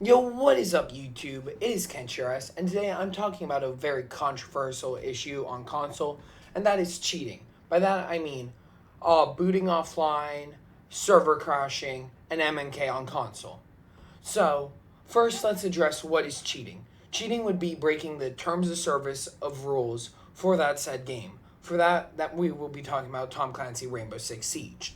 Yo, what is up, YouTube? It is Kenshirus, and today I'm talking about a very controversial issue on console, and that is cheating. By that I mean booting offline, server crashing, and MnK on console. So, first let's address what is cheating. Cheating would be breaking the terms of service of rules for that said game. For that we will be talking about Tom Clancy Rainbow Six Siege.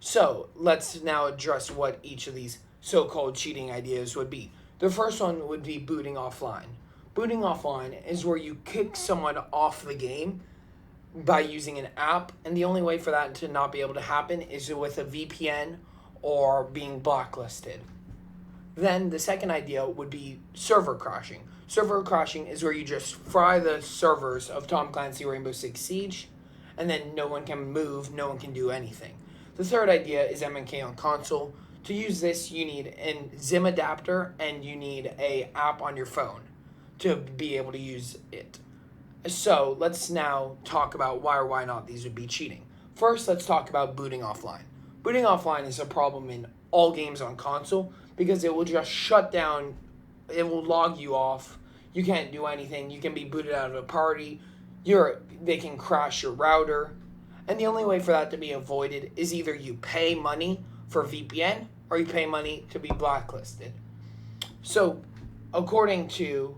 So let's now address what each of these so-called cheating ideas would be. The first one would be booting offline. Booting offline is where you kick someone off the game by using an app, and the only way for that to not be able to happen is with a VPN or being blacklisted. Then the second idea would be server crashing. Server crashing is where you just fry the servers of Tom Clancy Rainbow Six Siege, and then no one can move, no one can do anything. The third idea is MnK on console. To use this, you need a ZIM adapter and you need a app on your phone to be able to use it. So let's now talk about why or why not these would be cheating. First, let's talk about booting offline. Booting offline is a problem in all games on console because it will just shut down, it will log you off. You can't do anything. You can be booted out of a party. They can crash your router. And the only way for that to be avoided is either you pay money for VPN or you pay money to be blacklisted. So, according to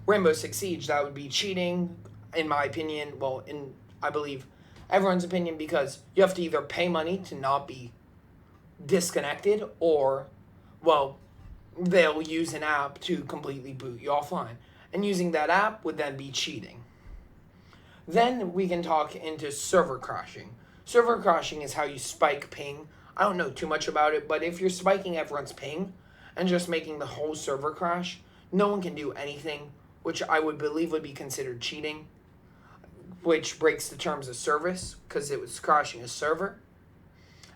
Rainbow Six Siege, that would be cheating, in my opinion. Well, I believe everyone's opinion, because you have to either pay money to not be disconnected, or, well, they'll use an app to completely boot you offline. And using that app would then be cheating. Then we can talk into server crashing. Server crashing is how you spike ping. I don't know too much about it, but if you're spiking everyone's ping and just making the whole server crash, no one can do anything, which I would believe would be considered cheating, which breaks the terms of service because it was crashing a server.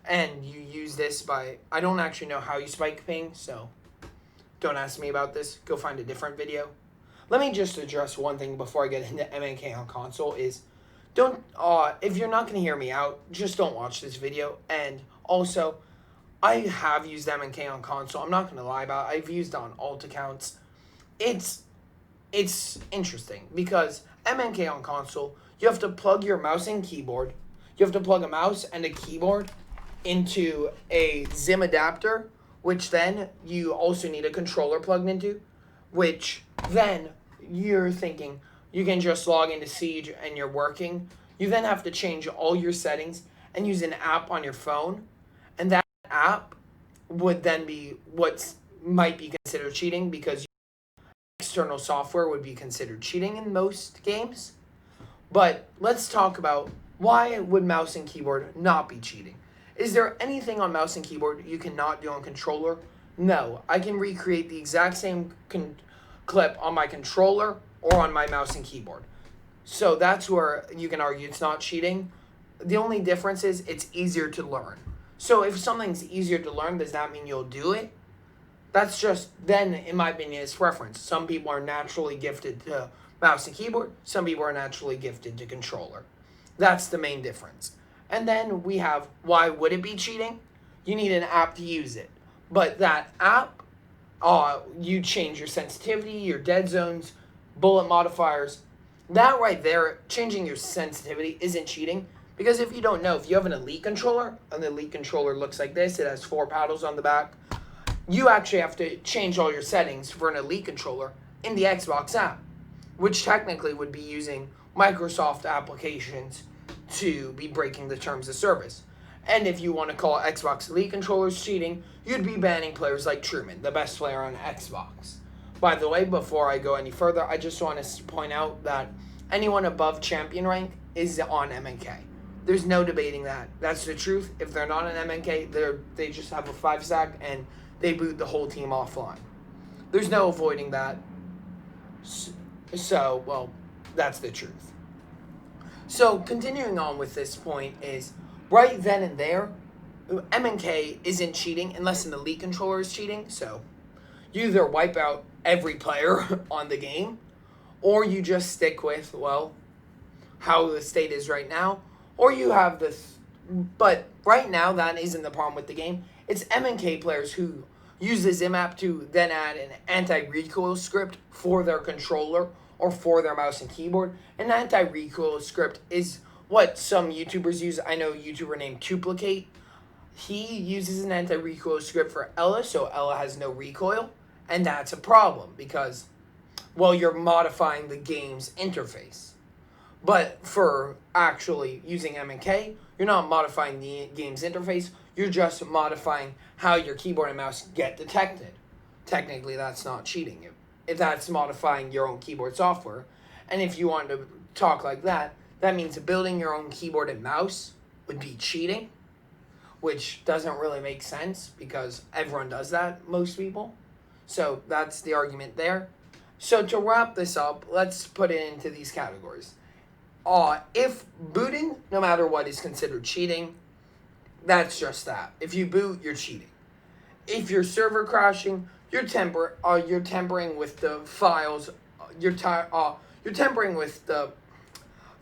And you use this by, I don't actually know how you spike ping, so don't ask me about this. Go find a different video. Let me just address one thing before I get into MnK on console is, if you're not going to hear me out, just don't watch this video. And also, I have used MnK on console. I'm not going to lie about it. I've used it on alt accounts. It's interesting because MnK on console, you have to plug your mouse and keyboard. You have to plug a mouse and a keyboard into a ZIM adapter, which then you also need a controller plugged into, which then you're thinking you can just log into Siege and you're working. You then have to change all your settings and use an app on your phone, and that app would then be what might be considered cheating, because external software would be considered cheating in most games. But let's talk about, why would mouse and keyboard not be cheating? Is there anything on mouse and keyboard you cannot do on controller? No, I can recreate the exact same clip on my controller or on my mouse and keyboard. So that's where you can argue it's not cheating. The only difference is it's easier to learn. So if something's easier to learn, does that mean you'll do it? That's just, then, in my opinion, it's preference. Some people are naturally gifted to mouse and keyboard. Some people are naturally gifted to controller. That's the main difference. And then we have, why would it be cheating? You need an app to use it. But that app, you change your sensitivity, your dead zones, bullet modifiers. That right there, changing your sensitivity isn't cheating. Because if you don't know, if you have an Elite controller, and the Elite controller looks like this, it has 4 paddles on the back, you actually have to change all your settings for an Elite controller in the Xbox app, which technically would be using Microsoft applications to be breaking the terms of service. And if you want to call Xbox Elite controllers cheating, you'd be banning players like Truman, the best player on Xbox. By the way, before I go any further, I just want to point out that anyone above champion rank is on MnK. There's no debating that. That's the truth. If they're not on MnK, they just have a 5-stack and they boot the whole team offline. There's no avoiding that. So, well, that's the truth. So, continuing on with this point is, right then and there, MnK isn't cheating unless an Elite controller is cheating. So, you either wipe out every player on the game, or you just stick with, well, how the state is right now, or you have this. But right now, that isn't the problem with the game. It's MnK players who use the Zim app to then add an anti-recoil script for their controller or for their mouse and keyboard. An anti-recoil script is what some YouTubers use. I know a YouTuber named Duplicate. He uses an anti-recoil script for Ella, so Ella has no recoil. And that's a problem because, well, you're modifying the game's interface. But for actually using MnK, you're not modifying the game's interface. You're just modifying how your keyboard and mouse get detected. Technically, that's not cheating. If that's modifying your own keyboard software. And if you want to talk like that, that means building your own keyboard and mouse would be cheating, which doesn't really make sense because everyone does that, most people. So that's the argument there. So to wrap this up, let's put it into these categories. If booting, no matter what, is considered cheating, that's just that. If you boot, you're cheating. If you're server crashing, you're tempering with the files. You're tempering with the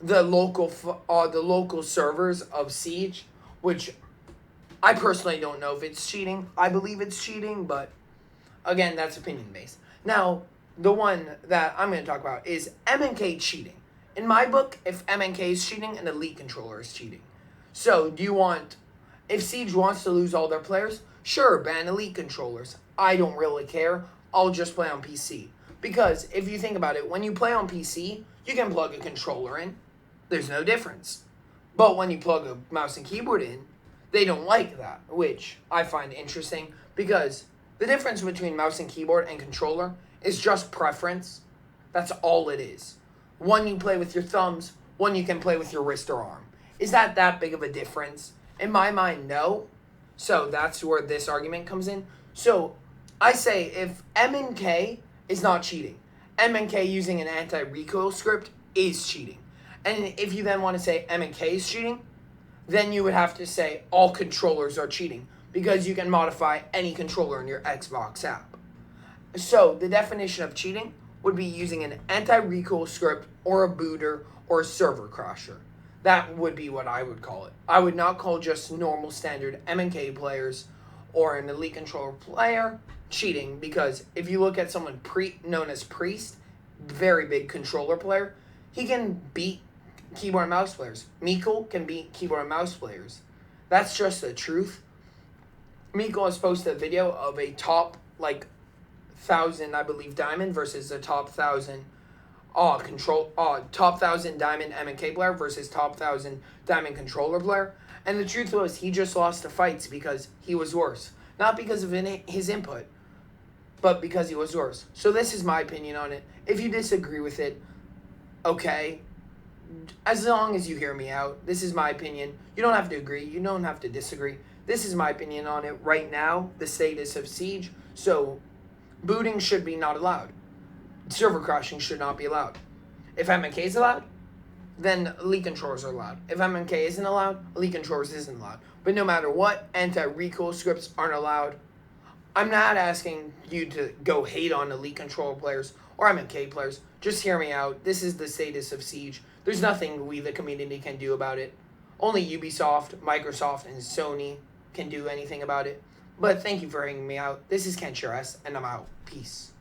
local servers of Siege, which I personally don't know if it's cheating. I believe it's cheating, but again, that's opinion based. Now, the one that I'm going to talk about is MnK cheating. In my book, if MnK is cheating, an Elite controller is cheating. So, if Siege wants to lose all their players, sure, ban Elite controllers. I don't really care. I'll just play on PC. Because if you think about it, when you play on PC, you can plug a controller in. There's no difference. But when you plug a mouse and keyboard in, they don't like that, which I find interesting because the difference between mouse and keyboard and controller is just preference. That's all it is. One you play with your thumbs, one you can play with your wrist or arm. Is that big of a difference? In my mind, no. So that's where this argument comes in. So I say if MnK is not cheating, MnK using an anti-recoil script is cheating. And if you then want to say MnK is cheating, then you would have to say all controllers are cheating because you can modify any controller in your Xbox app. So the definition of cheating would be using an anti-recoil script or a booter or a server crasher. That would be what I would call it. I would not call just normal standard MnK players or an Elite controller player cheating because if you look at someone known as Priest, very big controller player, he can beat keyboard and mouse players. MnK can beat keyboard and mouse players. That's just the truth. MnK has posted a video of a top 1,000, I believe, diamond versus a top 1,000 top 1,000 diamond MnK player versus top 1,000 diamond controller player. And the truth was he just lost the fights because he was worse. Not because of his input, but because he was worse. So this is my opinion on it. If you disagree with it, okay. As long as you hear me out, this is my opinion. You don't have to agree. You don't have to disagree. This is my opinion on it right now, the status of Siege. So, booting should be not allowed. Server crashing should not be allowed. If MnK is allowed, then Elite controllers are allowed. If MnK isn't allowed, Elite controllers isn't allowed. But no matter what, anti-recoil scripts aren't allowed. I'm not asking you to go hate on Elite controller players or MnK players. Just hear me out. This is the status of Siege. There's nothing we, the community, can do about it. Only Ubisoft, Microsoft, and Sony can do anything about it. But thank you for hearing me out. This is Ken Shores, and I'm out. Peace.